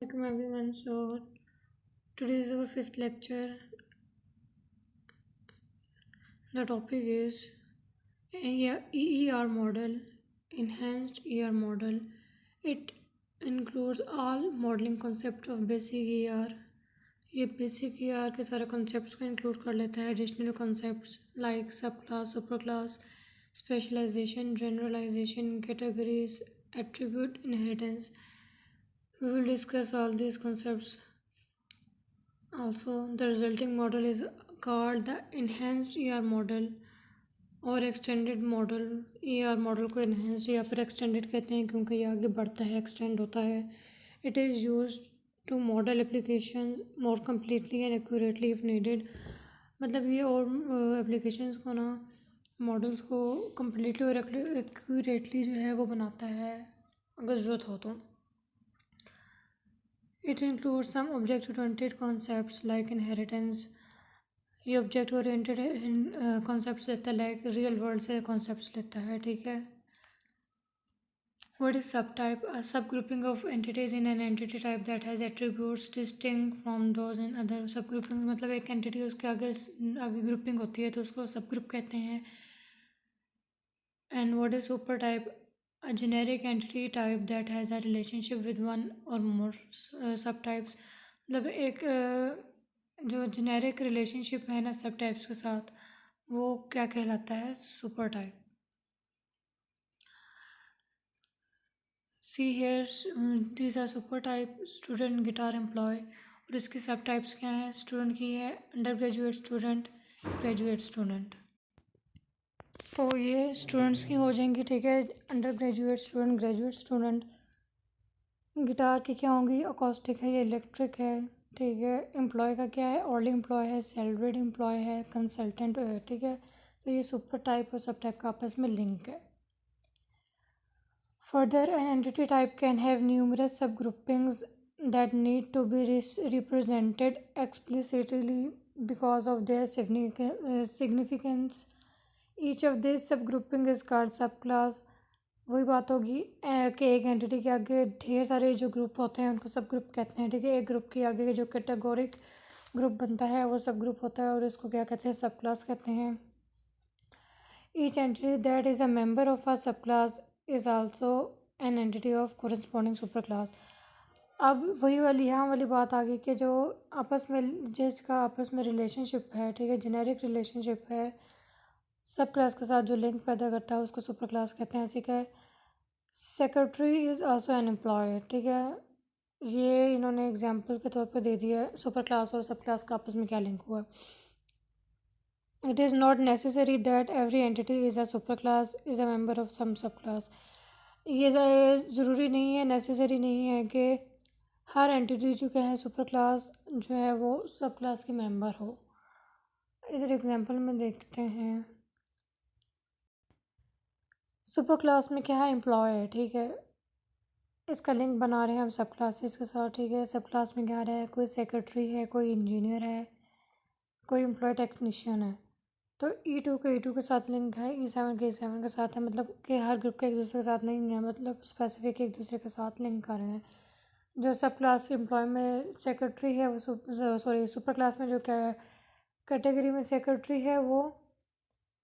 Welcome everyone. So today is our fifth lecture. The topic is EER model, enhanced ER model. It includes all modeling concept of basic ER. ये basic ER के सारे concepts को include कर लेता है. Additional concepts like subclass, superclass, specialization, generalization, categories, attribute, inheritance. We will discuss all these concepts. Also, the resulting model is called the enhanced ER model और extended model. ER model को enhanced या फिर extended कहते हैं क्योंकि ये आगे बढ़ता है, extend होता है. It is used to model applications more completely and accurately if needed. मतलब ये और applications को ना मॉडल्स को completely और accurately जो है वो बनाता है अगर ज़रूरत हो तो. It includes some object-oriented concepts like inheritance. ये ऑब्जेक्ट ओरिएंटेड कॉन्सेप्ट्स लेता है, लाइक रियल वर्ल्ड से कॉन्सेप्ट्स लेता है. ठीक है. What is subtype? A subgrouping of entities in an entity type that has attributes distinct from those in other subgroupings. मतलब एक एंटिटी उसके आगे आगे ग्रुपिंग होती है तो उसको सबग्रुप कहते हैं. And what is supertype? A generic entity type that has a relationship with one or more subtypes. मतलब एक जो जेनेरिक रिलेशनशिप है ना सब टाइप्स के साथ वो क्या कहलाता है? Super type. See here these are super type student guitar employee. और इसकी सब टाइप्स क्या हैं? स्टूडेंट की है undergraduate student, graduate student. तो ये स्टूडेंट्स की हो जाएंगी. ठीक है. Undergraduate student, graduate student. Guitar की क्या होंगी? अकॉस्टिक है या इलेक्ट्रिक है. ठीक है. एम्प्लॉय का क्या है? ऑर्ली एम्प्लॉय है, सैलरीड एम्प्लॉय है, कंसल्टेंट है. ठीक है. तो ये सुपर टाइप और सब टाइप का आपस में लिंक है. Further, an entity type can have numerous subgroupings that need to be represented explicitly because of their significance. Each of these subgrouping is called subclass. वही बात होगी कि एक एंटिटी के आगे ढेर सारे जो ग्रुप होते हैं उनको सब ग्रुप कहते हैं. ठीक है. एक ग्रुप के आगे जो कैटेगोरिक ग्रुप बनता है वो सब ग्रुप होता है और इसको क्या कहते हैं? सब क्लास कहते हैं. Each entity that is a member of a subclass is also an entity of corresponding superclass. अब वही वाली यहाँ वाली बात आ गई कि जो आपस में जिसका आपस में रिलेशनशिप है. ठीक है. जेनेरिक रिलेशनशिप है सब क्लास के साथ जो लिंक पैदा करता है उसको सुपर क्लास कहते हैं. ऐसे क्या है? Secretary is also an employee. ठीक है. ये इन्होंने एग्जाम्पल के तौर पर दे दिया है सुपर क्लास और सब क्लास का आपस में क्या लिंक हुआ. It is not necessary that every entity is a superclass is a member of some subclass. ये ज़रूरी नहीं है, नेसेसरी नहीं है कि हर एंटिटी जो क्या है सुपर क्लास जो है वो सब क्लास की मेंबर हो. इधर एग्जांपल में देखते हैं. सुपर क्लास में क्या है? एम्प्लॉय है. ठीक है. इसका लिंक बना रहे हैं हम सब क्लासेस के साथ. ठीक है. सब क्लास में क्या है? कोई सेक्रेटरी है, कोई इंजीनियर है, कोई एम्प्लॉय टेक्नीशियन है. तो E2 के E2 के साथ लिंक है, E7 के E7 के साथ है. मतलब कि हर ग्रुप के एक दूसरे के साथ नहीं है, मतलब स्पेसिफिक एक दूसरे के साथ लिंक कर रहे हैं. जो सब क्लास एम्प्लॉय में सेक्रेटरी है वो सुपर क्लास में जो कैटेगरी में सेक्रेटरी है वो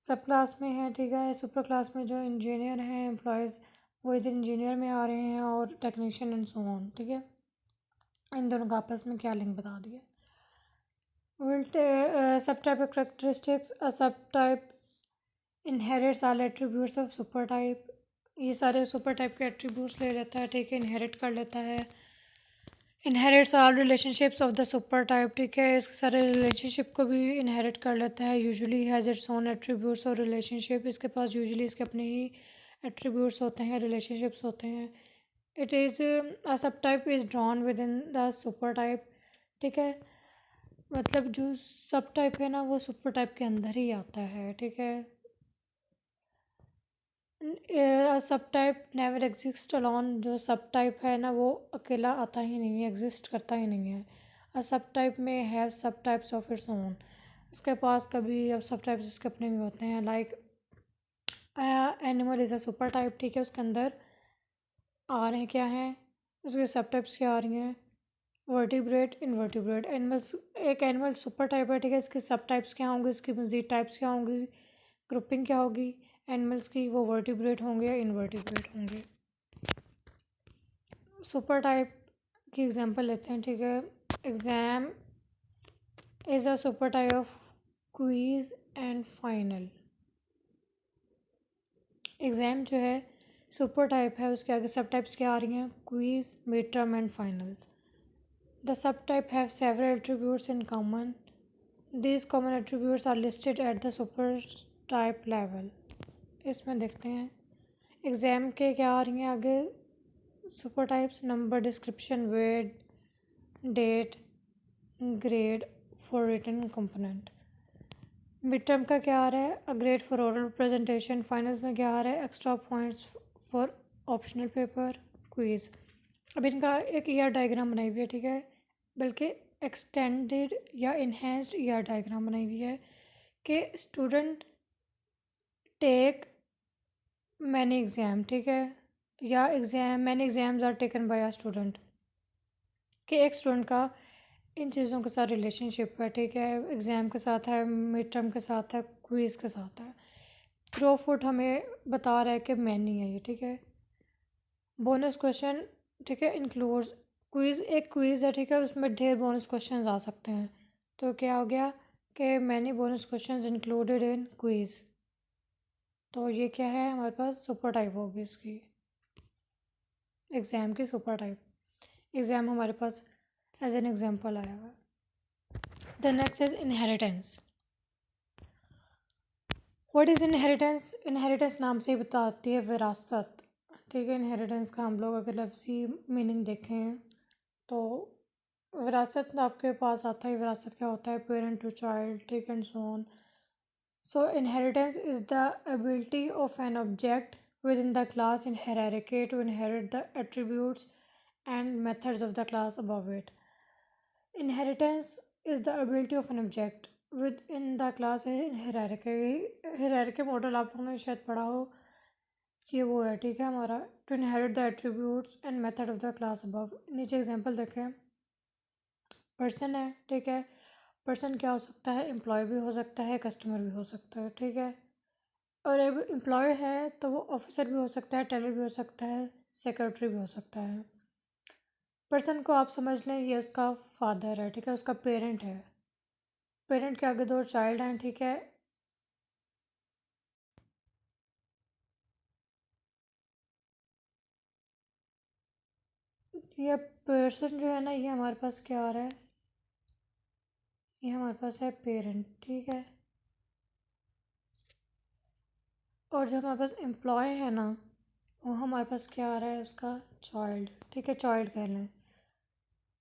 सब क्लास में है. ठीक है. सुपर क्लास में जो इंजीनियर हैं एम्प्लॉयज़ वो इधर इंजीनियर में आ रहे हैं और टेक्नीशियन एंड सो ऑन. ठीक है. इन दोनों का आपस में क्या लिंक बता दिया. Subtype characteristics. A subtype inherits all attributes of supertype. ये सारे सुपर टाइप के एट्रीब्यूट्स ले लेता है. ठीक है. इनहेरिट कर लेता है. Inherits all relationships of the super type. ठीक है. इसके सारे रिलेशनशिप को भी इनहेरिट कर लेता है. Usually has its own attributes और रिलेशनशिप. इसके पास यूजुअली इसके अपने ही एट्रीब्यूट्स होते हैं, रिलेशनशिप्स होते हैं. इट इज़ अ सब type is drawn with in the super type. ठीक है. मतलब जो सब टाइप है ना वो सुपर टाइप के अंदर ही आता है. ठीक है. सब टाइप नेवर एग्जिस्ट अलोन. जो सब टाइप है ना वो अकेला आता ही नहीं है, एग्जिस्ट करता ही नहीं है. अ सब टाइप में हैव सब टाइप्स ऑफ इट्स ओन. उसके पास कभी अब सब टाइप्स उसके अपने भी होते हैं. Like animal is a super type. ठीक है. उसके अंदर आ रहे हैं क्या हैं? उसके सब टाइप्स क्या आ रही हैं? Vertebrate, invertebrate animals. एक एनिमल सुपर टाइप है, ठीक है, इसके सब टाइप्स क्या होंगे, इसकी मज़ीद टाइप्स क्या होंगी, ग्रुपिंग क्या होगी एनिमल्स की, वो वर्टिब्रेट होंगे या इनवर्टिब्रेट होंगे। सुपर टाइप की एग्जांपल लेते हैं, ठीक है। Exam is a super type of quiz and final. Exam जो है सुपर टाइप है, उसके आगे सब टाइप्स क्या आ रही हैं, quiz, mid term and finals. The subtype have several attributes in common. These common attributes are listed at the supertype level. इसमें देखते हैं एग्ज़ाम के क्या आ रही हैं आगे super types, number, description, weight, date, grade for written component. Mid term का क्या आ रहा है, a grade for oral presentation. Finals में क्या आ रहा है, extra points for optional paper, quiz. अब इनका एक ईआर डायग्राम बनाई हुई है, ठीक है, बल्कि एक्सटेंडेड या इन्हेंस्ड ईआर डायग्राम बनाई हुई है कि स्टूडेंट टेक मैनी एग्ज़ाम, ठीक है, या exam many exams are taken by a student, कि एक स्टूडेंट का इन चीज़ों के साथ रिलेशनशिप है, ठीक है, एग्ज़ाम के साथ है, मिड टर्म के साथ है, क्विज़ के साथ है। क्रोफुट हमें बता रहा है कि मैनी है ये, ठीक है। बोनस क्वेश्चन, ठीक है, इंक्लूड्स क्विज़, एक क्विज़ है, ठीक है, उसमें ढेर बोनस क्वेश्चन आ सकते हैं, तो क्या हो गया कि many bonus question included in quiz. तो ये क्या है हमारे पास, सुपर टाइप होगी इसकी, एग्ज़ाम की सुपर टाइप। एग्ज़ाम हमारे पास एज एन एग्जाम्पल आया हुआ। The next is inheritance. What is inheritance? Inheritance नाम से ही बताती है विरासत, ठीक है। इनहेरिटेंस का हम लोग अगर लफ्ज़ी मीनिंग देखें तो विरासत आपके पास आता है, विरासत क्या होता है, पेरेंट टू चाइल्ड, ठीक and so on. So inheritance is the ability of an object within the class in hierarchy to inherit the attributes and methods of the class above it. Inheritance is the ability of an object within the class in hierarchy. Hierarchy model आप लोगों ने शायद पढ़ा हो, ये वो है, ठीक है, हमारा to inherit the attributes and method of the class above। नीचे एग्जांपल देखें, पर्सन है, ठीक है, पर्सन क्या हो सकता है, एम्प्लॉय भी हो सकता है, कस्टमर भी हो सकता है, ठीक है। और अब एम्प्लॉय है तो वो ऑफिसर भी हो सकता है, टेलर भी हो सकता है, सेक्रेटरी भी हो सकता है। पर्सन को आप समझ लें ये उसका फादर है, ठीक है, उसका पेरेंट है। पेरेंट के आगे दो चाइल्ड हैं, ठीक है। ये पर्सन जो है ना, ये हमारे पास क्या आ रहा है, ये हमारे पास है पेरेंट, ठीक है। और जो हमारे पास एम्प्लॉय है ना, वो हमारे पास क्या आ रहा है, उसका चाइल्ड, ठीक है, चाइल्ड कह लें।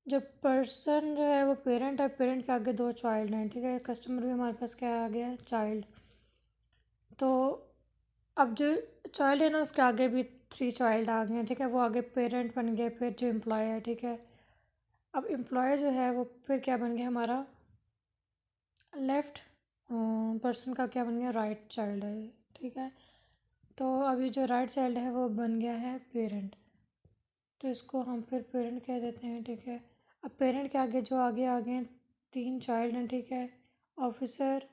जब पर्सन जो है वो पेरेंट है, पेरेंट के आगे दो चाइल्ड हैं, ठीक है, कस्टमर भी हमारे पास क्या आ गया, चाइल्ड। तो अब जो चाइल्ड है ना, उसके आगे भी थ्री चाइल्ड आ गए हैं, ठीक है, वो आगे पेरेंट बन गए, फिर जो एम्प्लॉय है, ठीक है। अब एम्प्लॉय जो है वो फिर क्या बन गया हमारा, लेफ़्ट पर्सन का क्या बन गया, राइट चाइल्ड है, ठीक है। तो अभी जो राइट चाइल्ड है वो बन गया है पेरेंट, तो इसको हम फिर पेरेंट कह देते हैं, ठीक है। अब पेरेंट के आगे जो आगे हैं तीन चाइल्ड हैं, ठीक है, ऑफिसर,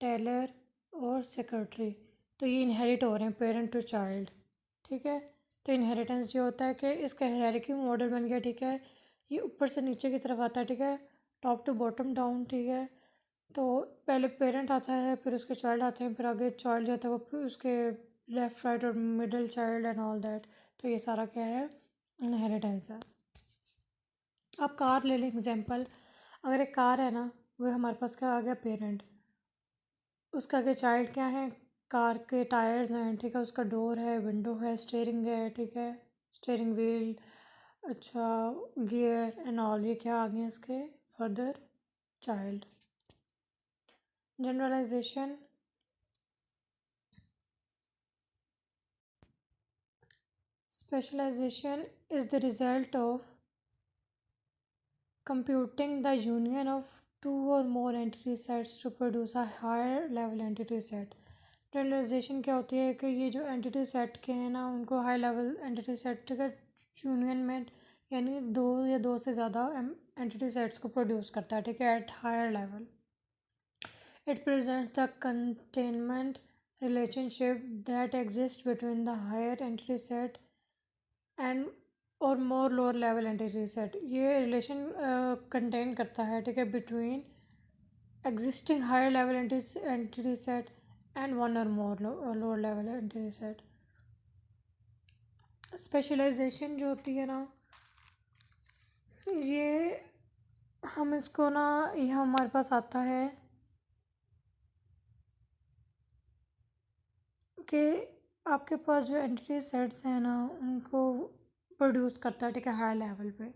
टेलर और सेक्रेटरी। तो ये इनहेरिट हो रहे हैं पेरेंट टू चाइल्ड, ठीक है। तो इनहेरिटेंस जो होता है कि इसका हायरार्की मॉडल बन गया, ठीक है, ये ऊपर से नीचे की तरफ आता है, ठीक है, टॉप टू बॉटम डाउन, ठीक है। तो पहले पेरेंट आता है, फिर उसके चाइल्ड आते हैं, फिर आगे चाइल्ड जो होता है वो फिर उसके लेफ़्ट राइट और middle child and all that. तो ये सारा क्या है, इनहेरिटेंस है। आप कार ले लें एग्जांपल, अगर एक कार है ना, वो हमारे पास क्या आ गया, पेरेंट। उसके आगे चाइल्ड क्या है, कार के टायर्स हैं, ठीक है, उसका डोर है, विंडो है, स्टीयरिंग है, ठीक है, स्टीयरिंग व्हील, अच्छा, गियर एंड ऑल, ये क्या आ गए इसके further child. Generalisation, specialization is the result of computing the union of two or more entity sets to produce a higher level entity set। Generalisation क्या होती है कि ये जो एंटिटी सेट के हैं ना, उनको हाई लेवल एंटिटी सेट का यूनियन में यानी दो या दो से ज़्यादा एंटिटी सेट्स को प्रोड्यूस करता है, ठीक है, at higher level. It presents the containment relationship that exists between the higher entity set and और more lower level entity set. ये रिलेशन कंटेन करता है, ठीक है, between existing higher level entity set and one or more lower level entity set. Specialisation जो होती है ना, ये हम इसको ना, ये हमारे पास आता है कि आपके पास जो एंटिटी सेट्स हैं ना, उनको प्रोड्यूस करता है, ठीक है, हाई लेवल पे,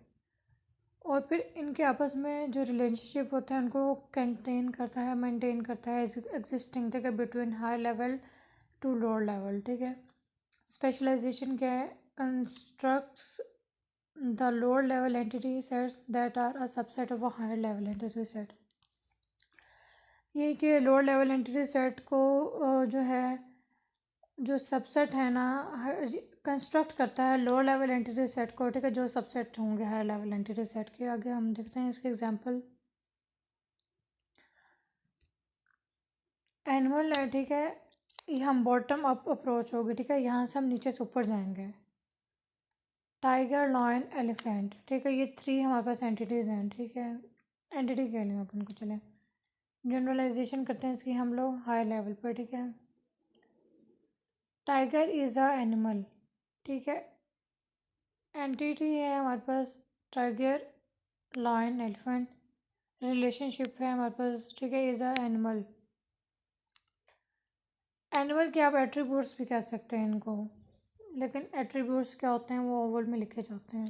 और फिर इनके आपस में जो रिलेशनशिप होते हैं उनको कंटेन करता है, मेंटेन करता है एग्जिस्टिंग, ठीक है, between high level to lower level, ठीक है. स्पेशलाइजेशन क्या है? Constructs the lower level entity sets that are a subset of a higher level entity set. ये कि लोअर लेवल एंटिटी सेट को जो है, जो सबसेट है ना, कंस्ट्रक्ट करता है लोअर लेवल एंटिटी सेट को, ठीक है, जो सबसेट होंगे हायर लेवल एंटिटी सेट के. आगे हम देखते हैं इसके एग्जांपल. एनिमल है, ठीक है, ये हम बॉटम अप अप्रोच होगी, ठीक है, यहाँ से हम नीचे से ऊपर जाएंगे. टाइगर, लॉयन, एलिफेंट, ठीक है, ये थ्री हमारे पास एंटिटीज़ हैं, ठीक है, एंटिटी कह लेंगे अपन को. चलें, जनरलाइजेशन करते हैं इसकी हम लोग हाई लेवल पर, ठीक है. टाइगर इज़ अ एनिमल, ठीक है, एंटिटी है हमारे पास टाइगर, लॉयन, एलिफेंट. रिलेशनशिप है हमारे पास, ठीक है, इज़ अ एनिमल. एनिमल के आप एट्रीब्यूट्स भी कह सकते हैं इनको, लेकिन एट्रीब्यूट्स क्या होते हैं वो ओवल में लिखे जाते हैं.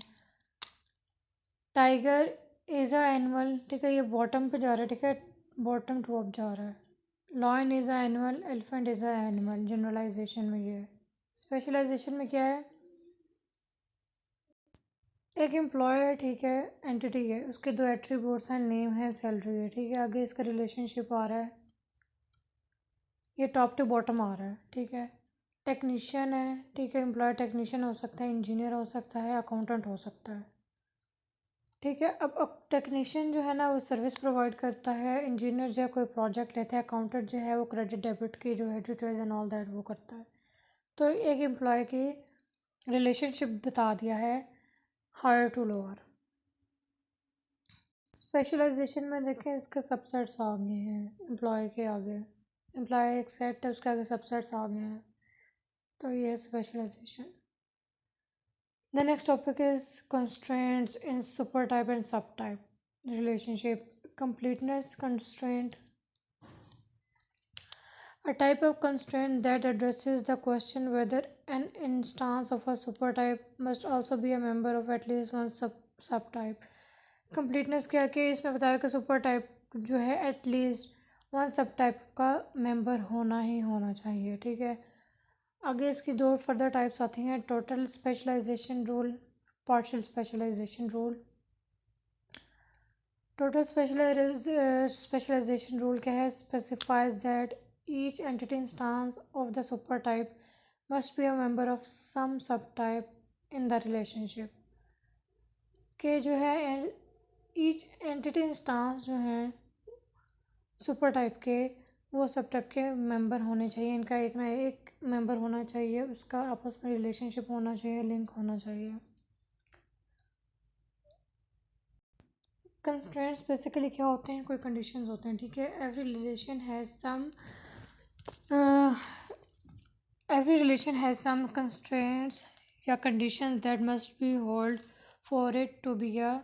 टाइगर इज़ अ एनिमल, ठीक है, ये बॉटम पे जा रहा है, ठीक है, बॉटम टू अप जा रहा है. Lion is a animal, elephant is a animal. Generalisation में ये है. स्पेशलाइजेशन में क्या है? एक एम्प्लॉय है, ठीक है, एंटिटी है, उसके दो एट्रीब्यूट्स हैं, नेम है, सैलरी है, ठीक है. आगे इसका रिलेशनशिप आ रहा है, ये टॉप टू बॉटम आ रहा है, ठीक है. टेक्नीशियन है, ठीक है, एम्प्लॉय टेक्नीशियन हो सकता है, इंजीनियर हो सकता है, अकाउंटेंट हो सकता है, ठीक है. अब टेक्नीशियन जो है ना वो सर्विस प्रोवाइड करता है, इंजीनियर जो है कोई प्रोजेक्ट लेता है, अकाउंटेंट जो है वो क्रेडिट डेबिट की जो है डिटेल्स एंड ऑल दैट वो करता है. तो एक एम्प्लॉय की रिलेशनशिप बता दिया है हायर टू लोअर. स्पेशलाइजेशन में देखें इसके सबसेट्स आ गए हैं, एम्प्लॉय के आगे एम्प्लॉय एक सेट है, उसके आगे सबसेट्स आ गए हैं, तो ये है specialisation. The next topic is constraints in supertype and subtype relationship. Completeness constraint. A type of constraint that addresses the question whether an instance of a supertype must also be a member of at least one subtype. Completeness क्या कि इसमें बताया कि supertype जो है at least one subtype का member होना ही होना चाहिए, ठीक है. आगे इसकी दो फर्दर टाइप्स आती हैं, total specialization rule, partial specialization rule. Total specialization rule क्या है? Specifies that each entity instance of the supertype must be a member of some subtype in the relationship. के जो है each entity instance जो हैं super type के, वो सब टाइप के मेंबर होने चाहिए, इनका एक ना एक मेंबर होना चाहिए, उसका आपस में रिलेशनशिप होना चाहिए, लिंक होना चाहिए. कंस्ट्रेंट्स बेसिकली क्या होते हैं? कोई कंडीशंस होते हैं, ठीक है. Every relation has some constraints या conditions that must be hold for it to be a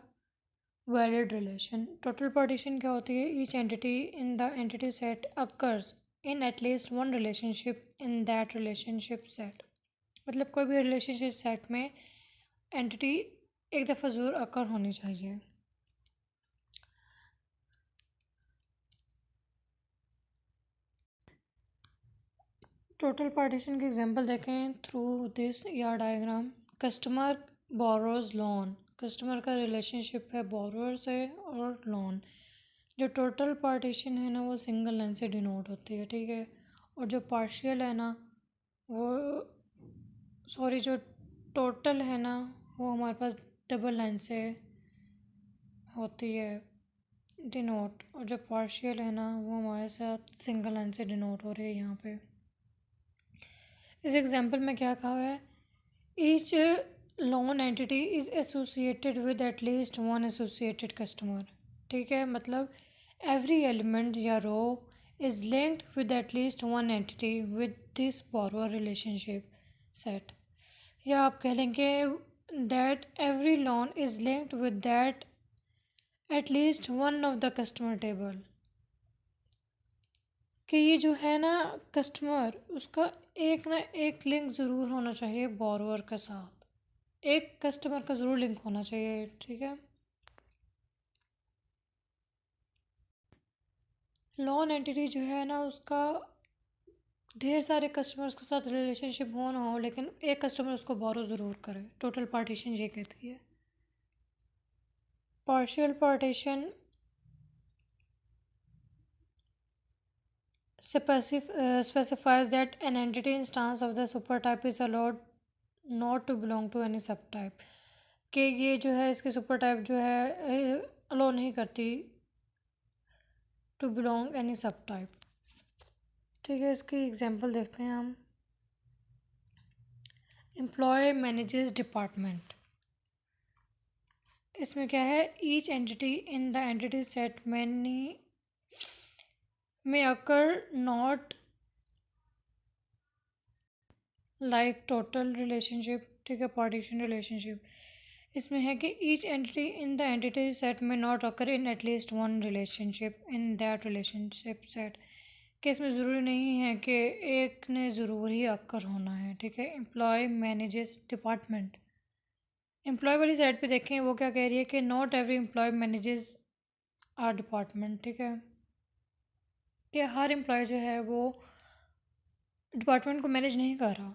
valid relation. Total partition क्या होती है? Each entity in the entity set occurs in at least one relationship in that relationship set. मतलब कोई भी relationship set में entity एक दफ़ा ज़रूर अकर होनी चाहिए. टोटल पार्टीशन की एग्जांपल देखें थ्रू दिस या diagram. Customer borrows loan, customer का रिलेशनशिप है बोरोअर से और लोन. जो टोटल पार्टीशन है ना वो सिंगल लाइन से डिनोट होती है, ठीक है. और जो पार्शियल है ना वो जो टोटल है ना वो हमारे पास डबल लाइन से होती है डिनोट, और जो पार्शियल है ना वो हमारे साथ सिंगल लाइन से डिनोट हो रही है यहाँ पे। इस एग्जांपल में क्या कहा है, each loan entity is associated with at least one associated customer. ठीक है, मतलब एवरी एलिमेंट या row is linked with at least one entity with this borrower relationship set, या आप कह लेंगे that every loan is linked with that at least one of the customer table, कि ये जो है ना कस्टमर, उसका एक ना एक लिंक ज़रूर होना चाहिए बोरोअर के साथ, एक कस्टमर का ज़रूर लिंक होना चाहिए। ठीक है, लोन एंटिटी जो है ना उसका ढेर सारे कस्टमर्स के साथ रिलेशनशिप हो ना हो, लेकिन एक कस्टमर उसको बोरो ज़रूर करे। टोटल पार्टीशन ये कहती है। Partial partition specifies that an entity instance of the supertype is allowed not to belong to any subtype, कि ये जो है इसकी सुपर टाइप जो है अलो नहीं करती टू बिलोंग एनी सब टाइप। ठीक है, इसकी एग्जांपल देखते हैं हम। एम्प्लॉय मैनेजेस डिपार्टमेंट, इसमें क्या है, each entity in the entity set many में occur not like total relationship. ठीक है, पार्टीशन रिलेशनशिप, इसमें है कि each entity in the entity set में not occur in at least one relationship in that relationship set, कि इसमें ज़रूरी नहीं है कि एक ने ज़रूर ही अकर होना है। ठीक है, एम्प्लॉय मैनेजेस डिपार्टमेंट, एम्प्लॉय वाली साइड पे देखें वो क्या कह रही है कि not every employee manages are department. ठीक है, कि हर एम्प्लॉय जो है वो डिपार्टमेंट को मैनेज नहीं कर रहा,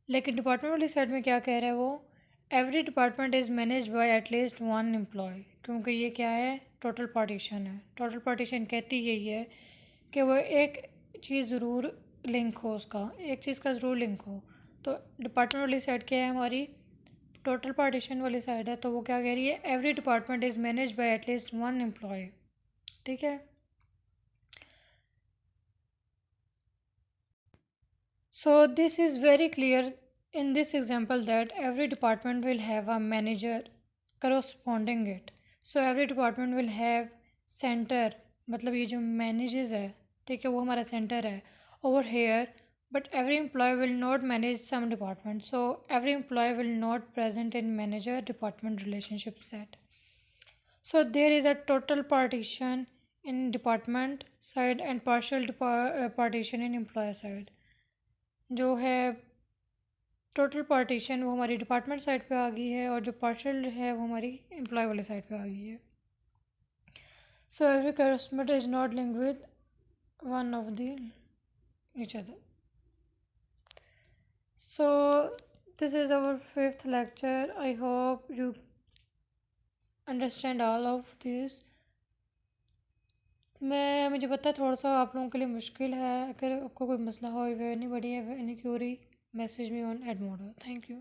लेकिन डिपार्टमेंट वाली साइड में क्या कह रहा है वो, every department is manage by at least one employee, क्योंकि ये क्या है, टोटल पार्टीशन है। टोटल पार्टीशन कहती यही है कि वो एक चीज़ ज़रूर लिंक हो, उसका एक चीज़ का ज़रूर लिंक हो। तो डिपार्टमेंट वाली साइड क्या है हमारी, टोटल पार्टीशन वाली साइड है, तो वो क्या कह रही है, every department is manage by at least one employee. ठीक है, so this is very clear in this example that every department will have a manager corresponding it. So every department will have center, मतलब ये जो manages है, ठीक है, वो हमारा center है over here, but every employee will not manage some department, so every employee will not present in manager department relationship set. So there is a total partition in department side and partial partition in employer side। जो है total partition वो हमारी department side पे आ गई है, और जो पार्शियल है वो हमारी एम्प्लॉय वाली साइड पे आ गई है। So every customer is not linked with one of the each other. So this is our 5th lecture. I hope you understand all of this. मुझे पता है थोड़ा सा आप लोगों के लिए मुश्किल है। अगर आपको कोई मसला हो, एनी बडी है, any query, message me on Edmodo. Thank you.